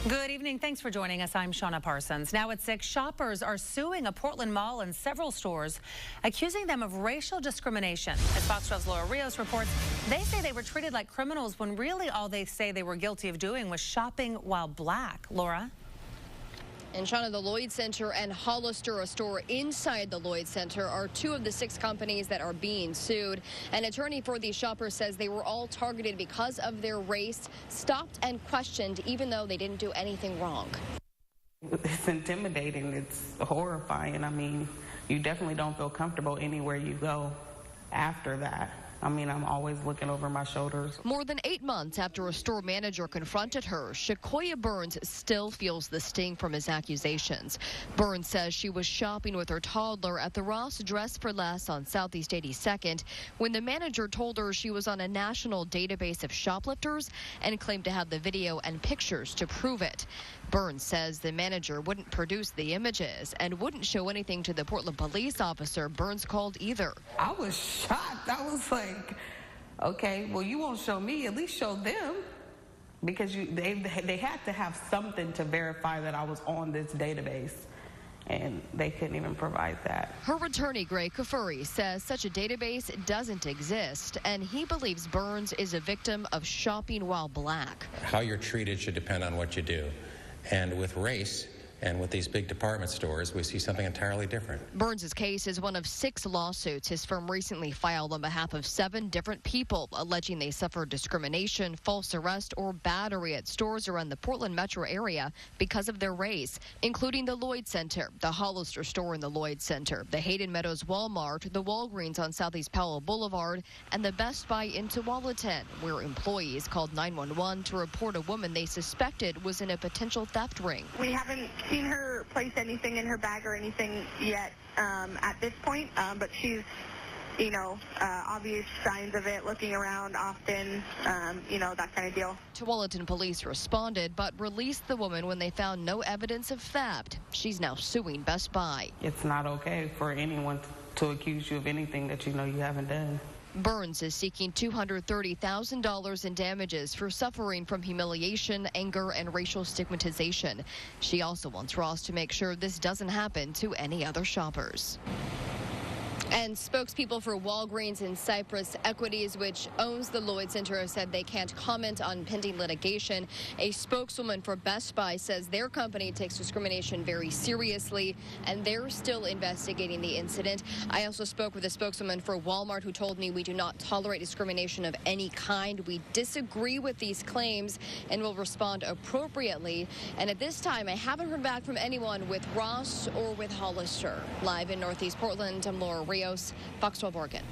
Good evening. Thanks for joining us. I'm Shauna Parsons. Now at 6, shoppers are suing a Portland mall and several stores, accusing them of racial discrimination. As Fox 12's Laura Rios reports, they say they were treated like criminals when really all they say they were guilty of doing was shopping while black. Laura? In Shauna, the Lloyd Center and Hollister, a store inside the Lloyd Center, are two of the 6 companies that are being sued. An attorney for these shoppers says they were all targeted because of their race, stopped and questioned even though they didn't do anything wrong. It's intimidating. It's horrifying. I mean, you definitely don't feel comfortable anywhere you go after that. I mean, I'm always looking over my shoulders. More than 8 months after a store manager confronted her, Shakoya Burns still feels the sting from his accusations. Burns says she was shopping with her toddler at the Ross Dress for Less on Southeast 82nd when the manager told her she was on a national database of shoplifters and claimed to have the video and pictures to prove it. Burns says the manager wouldn't produce the images and wouldn't show anything to the Portland police officer Burns called either. I was shocked. I was like, okay, well, you won't show me, at least show them. Because they had to have something to verify that I was on this database, and they couldn't even provide that. Her attorney, Greg Kafuri, says such a database doesn't exist, and he believes Burns is a victim of shopping while black. How you're treated should depend on what you do. And with race and with these big department stores, we see something entirely different. Burns' case is one of 6 lawsuits his firm recently filed on behalf of 7 different people, alleging they suffered discrimination, false arrest, or battery at stores around the Portland metro area because of their race, including the Lloyd Center, the Hollister store in the Lloyd Center, the Hayden Meadows Walmart, the Walgreens on Southeast Powell Boulevard, and the Best Buy in Tualatin, where employees called 911 to report a woman they suspected was in a potential theft ring. We haven't seen her place anything in her bag or anything yet at this point, but she's, obvious signs of it, looking around often, that kind of deal. Tualatin police responded but released the woman when they found no evidence of theft. She's now suing Best Buy. It's not okay for anyone to accuse you of anything that you know you haven't done. Burns is seeking $230,000 in damages for suffering from humiliation, anger, and racial stigmatization. She also wants Ross to make sure this doesn't happen to any other shoppers. And spokespeople for Walgreens and Cypress Equities, which owns the Lloyd Center, said they can't comment on pending litigation. A spokeswoman for Best Buy says their company takes discrimination very seriously, and they're still investigating the incident. I also spoke with a spokeswoman for Walmart who told me we do not tolerate discrimination of any kind. We disagree with these claims and will respond appropriately. And at this time, I haven't heard back from anyone with Ross or with Hollister. Live in Northeast Portland, I'm Laura Rios, Fox 12 Oregon.